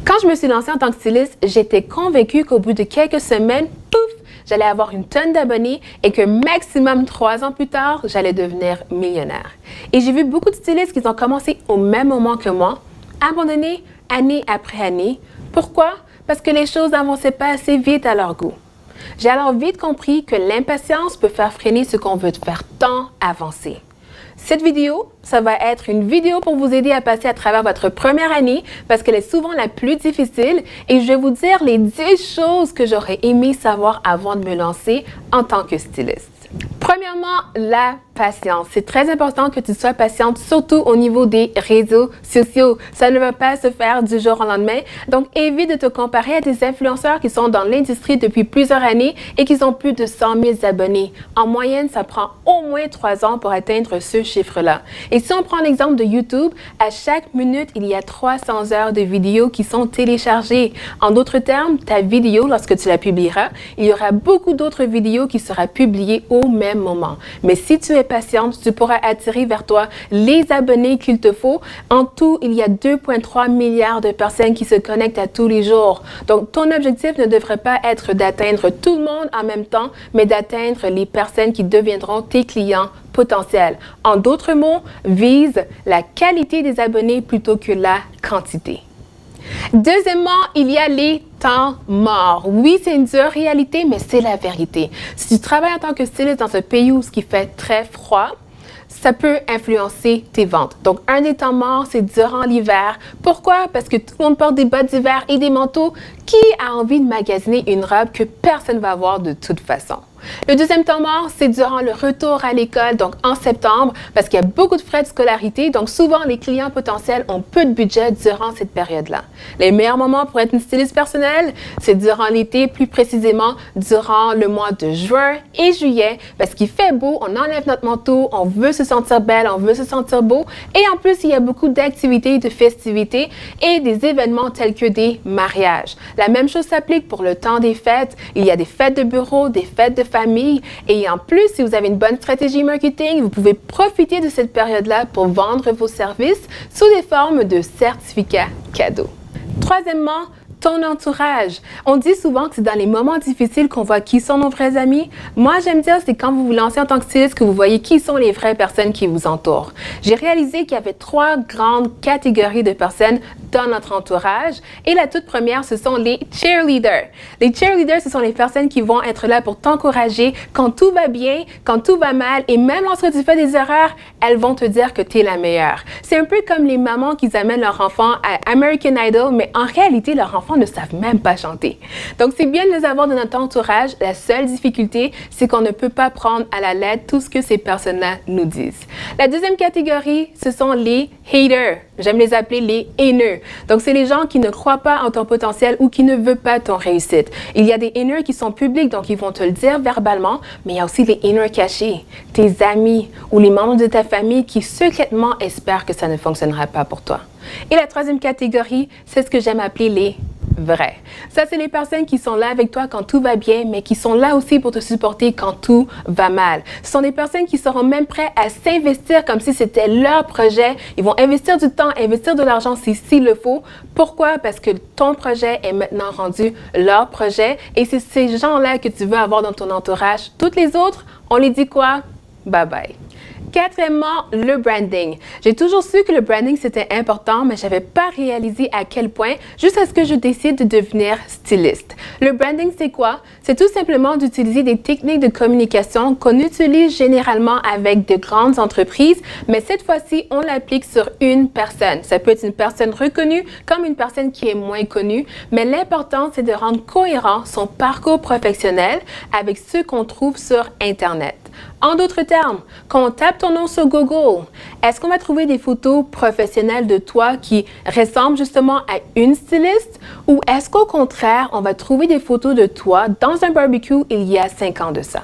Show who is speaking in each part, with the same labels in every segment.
Speaker 1: Quand je me suis lancée en tant que styliste, j'étais convaincue qu'au bout de quelques semaines, pouf, j'allais avoir une tonne d'abonnés et que maximum 3 ans plus tard, j'allais devenir millionnaire. Et j'ai vu beaucoup de stylistes qui ont commencé au même moment que moi, abandonner année après année. Pourquoi? Parce que les choses n'avançaient pas assez vite à leur goût. J'ai alors vite compris que l'impatience peut faire freiner ce qu'on veut faire tant avancer. Cette vidéo, ça va être une vidéo pour vous aider à passer à travers votre première année parce qu'elle est souvent la plus difficile et je vais vous dire les 10 choses que j'aurais aimé savoir avant de me lancer en tant que styliste. Premièrement, la patience. C'est très important que tu sois patiente, surtout au niveau des réseaux sociaux. Ça ne va pas se faire du jour au lendemain. Donc, évite de te comparer à des influenceurs qui sont dans l'industrie depuis plusieurs années et qui ont plus de 100 000 abonnés. En moyenne, ça prend au moins 3 ans pour atteindre ce chiffre-là. Et si on prend l'exemple de YouTube, à chaque minute, il y a 300 heures de vidéos qui sont téléchargées. En d'autres termes, ta vidéo, lorsque tu la publieras, il y aura beaucoup d'autres vidéos qui seront publiées au même moment. Mais si tu es patiente, tu pourras attirer vers toi les abonnés qu'il te faut. En tout, il y a 2,3 milliards de personnes qui se connectent à tous les jours. Donc, ton objectif ne devrait pas être d'atteindre tout le monde en même temps, mais d'atteindre les personnes qui deviendront tes clients potentiels. En d'autres mots, vise la qualité des abonnés plutôt que la quantité. Deuxièmement, il y a les temps morts. Oui, c'est une dure réalité, mais c'est la vérité. Si tu travailles en tant que styliste dans un pays où il fait très froid, ça peut influencer tes ventes. Donc, un des temps morts, c'est durant l'hiver. Pourquoi? Parce que tout le monde porte des bottes d'hiver et des manteaux. Qui a envie de magasiner une robe que personne ne va voir de toute façon? Le deuxième temps mort, c'est durant le retour à l'école, donc en septembre, parce qu'il y a beaucoup de frais de scolarité. Donc, souvent, les clients potentiels ont peu de budget durant cette période-là. Les meilleurs moments pour être une styliste personnelle, c'est durant l'été, plus précisément durant le mois de juin et juillet, parce qu'il fait beau, on enlève notre manteau, on veut se sentir belle, on veut se sentir beau. Et en plus, il y a beaucoup d'activités, de festivités et des événements tels que des mariages. La même chose s'applique pour le temps des fêtes. Il y a des fêtes de bureau, des fêtes de famille. Et en plus, si vous avez une bonne stratégie marketing, vous pouvez profiter de cette période-là pour vendre vos services sous des formes de certificats cadeaux. Troisièmement, ton entourage. On dit souvent que c'est dans les moments difficiles qu'on voit qui sont nos vrais amis. Moi, j'aime dire c'est quand vous vous lancez en tant que styliste que vous voyez qui sont les vraies personnes qui vous entourent. J'ai réalisé qu'il y avait 3 grandes catégories de personnes dans notre entourage. Et la toute première, ce sont les cheerleaders. Les cheerleaders, ce sont les personnes qui vont être là pour t'encourager quand tout va bien, quand tout va mal. Et même lorsque tu fais des erreurs, elles vont te dire que tu es la meilleure. C'est un peu comme les mamans qui amènent leurs enfants à American Idol, mais en réalité, leurs enfants ne savent même pas chanter. Donc, c'est bien de les avoir dans notre entourage. La seule difficulté, c'est qu'on ne peut pas prendre à la lettre tout ce que ces personnes-là nous disent. La deuxième catégorie, ce sont les haters. J'aime les appeler les haineux. Donc, c'est les gens qui ne croient pas en ton potentiel ou qui ne veulent pas ton réussite. Il y a des haineux qui sont publics, donc ils vont te le dire verbalement, mais il y a aussi les haineux cachés, tes amis ou les membres de ta famille qui secrètement espèrent que ça ne fonctionnera pas pour toi. Et la troisième catégorie, c'est ce que j'aime appeler les vrais. Ça, c'est les personnes qui sont là avec toi quand tout va bien, mais qui sont là aussi pour te supporter quand tout va mal. Ce sont des personnes qui seront même prêtes à s'investir comme si c'était leur projet. Ils vont investir du temps, investir de l'argent s'il le faut. Pourquoi? Parce que ton projet est maintenant rendu leur projet et c'est ces gens-là que tu veux avoir dans ton entourage. Toutes les autres, on les dit quoi? Bye bye. Quatrièmement, le branding. J'ai toujours su que le branding, c'était important, mais je n'avais pas réalisé à quel point jusqu'à ce que je décide de devenir styliste. Le branding, c'est quoi? C'est tout simplement d'utiliser des techniques de communication qu'on utilise généralement avec de grandes entreprises, mais cette fois-ci, on l'applique sur une personne. Ça peut être une personne reconnue comme une personne qui est moins connue, mais l'important, c'est de rendre cohérent son parcours professionnel avec ce qu'on trouve sur Internet. En d'autres termes, quand on tape ton nom sur Google, est-ce qu'on va trouver des photos professionnelles de toi qui ressemblent justement à une styliste ou est-ce qu'au contraire, on va trouver des photos de toi dans un barbecue il y a 5 ans de ça?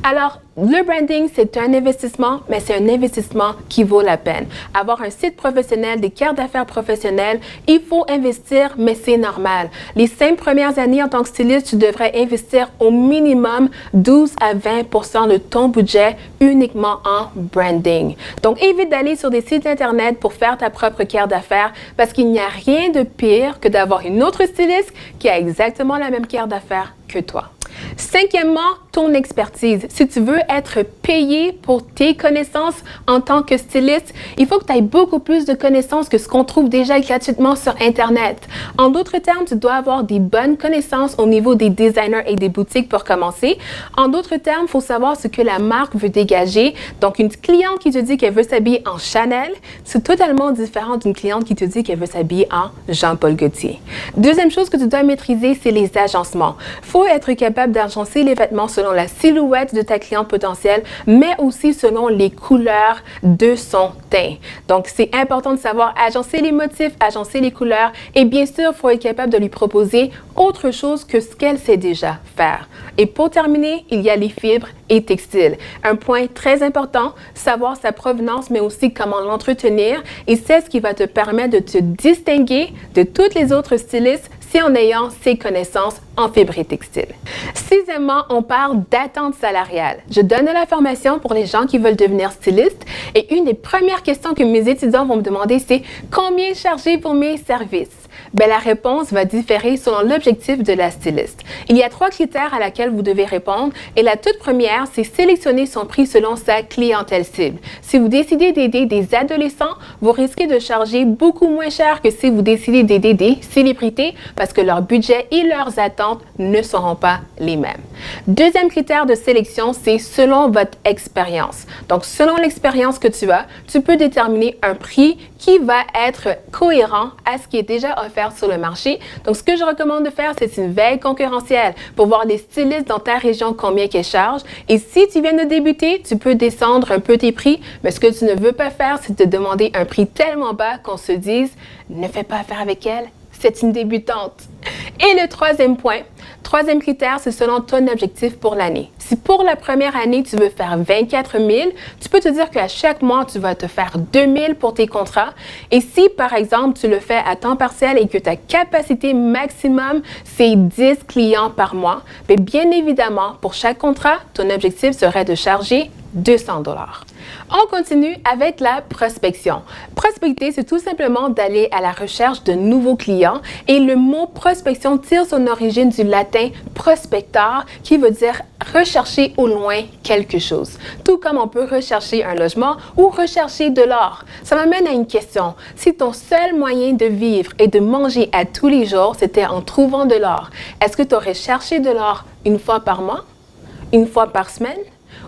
Speaker 1: Alors, le branding, c'est un investissement, mais c'est un investissement qui vaut la peine. Avoir un site professionnel, des cartes d'affaires professionnelles, il faut investir, mais c'est normal. Les 5 premières années en tant que styliste, tu devrais investir au minimum 12 à 20% de ton budget uniquement en branding. Donc, évite d'aller sur des sites Internet pour faire ta propre carte d'affaires parce qu'il n'y a rien de pire que d'avoir une autre styliste qui a exactement la même carte d'affaires que toi. Cinquièmement, ton expertise. Si tu veux être payé pour tes connaissances en tant que styliste, il faut que tu aies beaucoup plus de connaissances que ce qu'on trouve déjà gratuitement sur Internet. En d'autres termes, tu dois avoir des bonnes connaissances au niveau des designers et des boutiques pour commencer. En d'autres termes, il faut savoir ce que la marque veut dégager. Donc, une cliente qui te dit qu'elle veut s'habiller en Chanel, c'est totalement différent d'une cliente qui te dit qu'elle veut s'habiller en Jean-Paul Gaultier. Deuxième chose que tu dois maîtriser, c'est les agencements. Il faut être capable d'agencer les vêtements selon la silhouette de ta cliente potentielle, mais aussi selon les couleurs de son teint. Donc, c'est important de savoir agencer les motifs, agencer les couleurs et bien sûr, il faut être capable de lui proposer autre chose que ce qu'elle sait déjà faire. Et pour terminer, il y a les fibres et textiles. Un point très important, savoir sa provenance, mais aussi comment l'entretenir et c'est ce qui va te permettre de te distinguer de toutes les autres stylistes si en ayant ces connaissances en fibres et textiles. Sixièmement, on parle d'attente salariale. Je donne de la formation pour les gens qui veulent devenir stylistes et une des premières questions que mes étudiants vont me demander, c'est combien charger pour mes services? Bien, la réponse va différer selon l'objectif de la styliste. Il y a 3 critères à laquelle vous devez répondre et la toute première, c'est sélectionner son prix selon sa clientèle cible. Si vous décidez d'aider des adolescents, vous risquez de charger beaucoup moins cher que si vous décidez d'aider des célébrités parce que leur budget et leurs attentes ne seront pas les mêmes. Deuxième critère de sélection, c'est selon votre expérience. Donc, selon l'expérience que tu as, tu peux déterminer un prix qui va être cohérent à ce qui est déjà offert sur le marché. Donc, ce que je recommande de faire, c'est une veille concurrentielle pour voir les stylistes dans ta région combien qu'ils chargent. Et si tu viens de débuter, tu peux descendre un peu tes prix, mais ce que tu ne veux pas faire, c'est te demander un prix tellement bas qu'on se dise « ne fais pas affaire avec elle ». C'est une débutante. Et le troisième critère, c'est selon ton objectif pour l'année. Si pour la première année, tu veux faire 24 000, tu peux te dire qu'à chaque mois, tu vas te faire 2 000 pour tes contrats. Et si, par exemple, tu le fais à temps partiel et que ta capacité maximum, c'est 10 clients par mois, bien évidemment, pour chaque contrat, ton objectif serait de charger 200 $. On continue avec la prospection. Prospecter, c'est tout simplement d'aller à la recherche de nouveaux clients et le mot prospection tire son origine du latin prospector qui veut dire rechercher au loin quelque chose. Tout comme on peut rechercher un logement ou rechercher de l'or. Ça m'amène à une question. Si ton seul moyen de vivre et de manger à tous les jours, c'était en trouvant de l'or, est-ce que tu aurais cherché de l'or une fois par mois, une fois par semaine?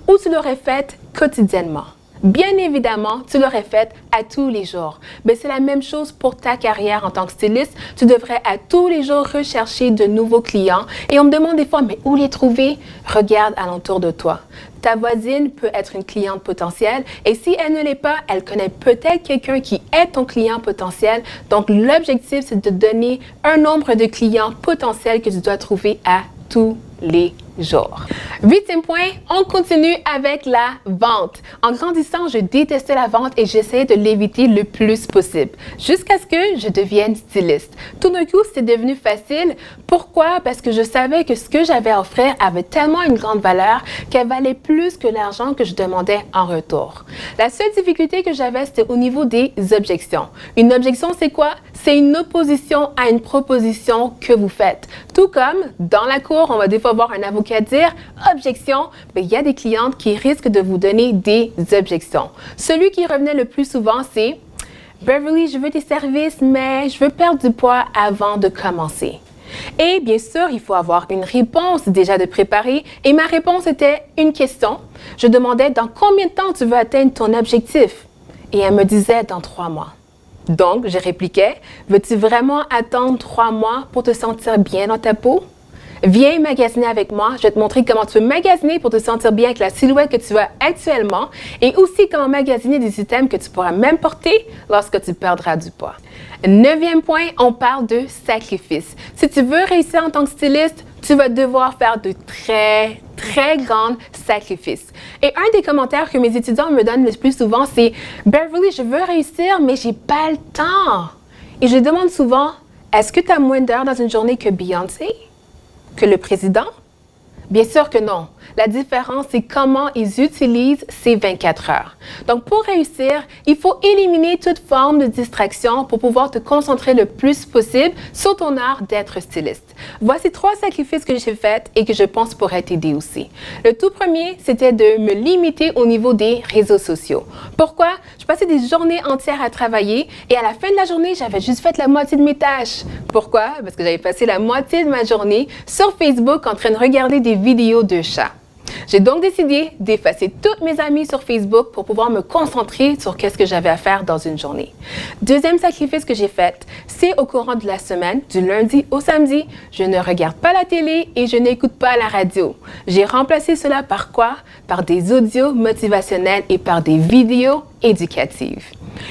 Speaker 1: Ou tu l'aurais fait quotidiennement? Bien évidemment, tu l'aurais fait à tous les jours. Mais c'est la même chose pour ta carrière en tant que styliste. Tu devrais à tous les jours rechercher de nouveaux clients. Et on me demande des fois, mais où les trouver? Regarde alentour de toi. Ta voisine peut être une cliente potentielle et si elle ne l'est pas, elle connaît peut-être quelqu'un qui est ton client potentiel. Donc, l'objectif, c'est de donner un nombre de clients potentiels que tu dois trouver à tous les jours. 8e point, on continue avec la vente. En grandissant, je détestais la vente et j'essayais de l'éviter le plus possible jusqu'à ce que je devienne styliste. Tout d'un coup, c'est devenu facile. Pourquoi? Parce que je savais que ce que j'avais à offrir avait tellement une grande valeur qu'elle valait plus que l'argent que je demandais en retour. La seule difficulté que j'avais, c'était au niveau des objections. Une objection, c'est quoi? C'est une opposition à une proposition que vous faites. Tout comme dans la cour, on va des fois voir un avocat dire « objection », mais il y a des clientes qui risquent de vous donner des objections. Celui qui revenait le plus souvent, c'est « Beverly, je veux tes services, mais je veux perdre du poids avant de commencer ». Et bien sûr, il faut avoir une réponse déjà de préparer. Et ma réponse était une question. Je demandais « dans combien de temps tu veux atteindre ton objectif ?» Et elle me disait « dans 3 mois ». Donc, je répliquais « veux-tu vraiment attendre 3 mois pour te sentir bien dans ta peau? Viens magasiner avec moi, je vais te montrer comment tu peux magasiner pour te sentir bien avec la silhouette que tu as actuellement et aussi comment magasiner des items que tu pourras même porter lorsque tu perdras du poids. 9e point, on parle de sacrifice. Si tu veux réussir en tant que styliste, tu vas devoir faire de très grands sacrifices. Et un des commentaires que mes étudiants me donnent le plus souvent, c'est « Beverly, je veux réussir, mais j'ai pas le temps. » Et je demande souvent, est-ce que tu as moins d'heures dans une journée que Beyoncé? Que le président? Bien sûr que non. La différence, c'est comment ils utilisent ces 24 heures. Donc, pour réussir, il faut éliminer toute forme de distraction pour pouvoir te concentrer le plus possible sur ton art d'être styliste. Voici 3 sacrifices que j'ai faits et que je pense pourraient t'aider aussi. Le tout premier, c'était de me limiter au niveau des réseaux sociaux. Pourquoi? Je passais des journées entières à travailler et à la fin de la journée, j'avais juste fait la moitié de mes tâches. Pourquoi? Parce que j'avais passé la moitié de ma journée sur Facebook en train de regarder des vidéos de chats. J'ai donc décidé d'effacer toutes mes amies sur Facebook pour pouvoir me concentrer sur qu'est-ce que j'avais à faire dans une journée. Deuxième sacrifice que j'ai fait, c'est au courant de la semaine, du lundi au samedi, je ne regarde pas la télé et je n'écoute pas la radio. J'ai remplacé cela par quoi? Par des audios motivationnels et par des vidéos éducatives.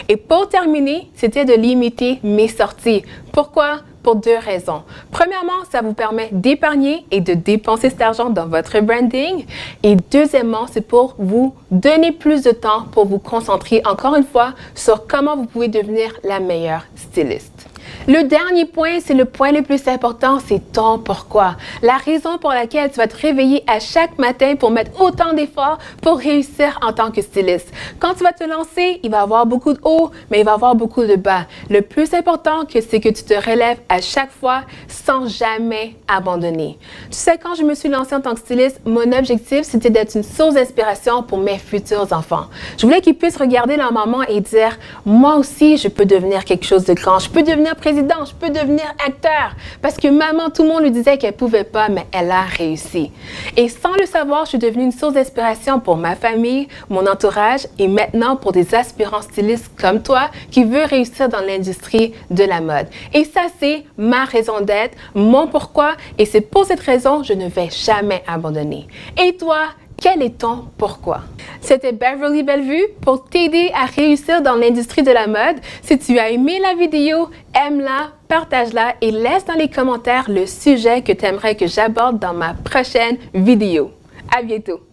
Speaker 1: Et pour terminer, c'était de limiter mes sorties. Pourquoi? Pour 2 raisons. Premièrement, ça vous permet d'épargner et de dépenser cet argent dans votre branding. Et deuxièmement, c'est pour vous donner plus de temps pour vous concentrer, encore une fois, sur comment vous pouvez devenir la meilleure styliste. Le dernier point, c'est le point le plus important, c'est ton pourquoi. La raison pour laquelle tu vas te réveiller à chaque matin pour mettre autant d'efforts pour réussir en tant que styliste. Quand tu vas te lancer, il va y avoir beaucoup de hauts, mais il va y avoir beaucoup de bas. Le plus important, c'est que tu te relèves à chaque fois sans jamais abandonner. Tu sais, quand je me suis lancée en tant que styliste, mon objectif, c'était d'être une source d'inspiration pour mes futurs enfants. Je voulais qu'ils puissent regarder leur maman et dire, moi aussi, je peux devenir quelque chose de grand. Je peux devenir président, je peux devenir acteur. Parce que maman, tout le monde lui disait qu'elle pouvait pas, mais elle a réussi. Et sans le savoir, je suis devenue une source d'inspiration pour ma famille, mon entourage et maintenant pour des aspirants stylistes comme toi qui veulent réussir dans l'industrie de la mode. Et ça, c'est ma raison d'être, mon pourquoi. Et c'est pour cette raison, je ne vais jamais abandonner. Et toi, quel est ton pourquoi? C'était Beverly Bellevue pour t'aider à réussir dans l'industrie de la mode. Si tu as aimé la vidéo, aime-la, partage-la et laisse dans les commentaires le sujet que tu aimerais que j'aborde dans ma prochaine vidéo. À bientôt!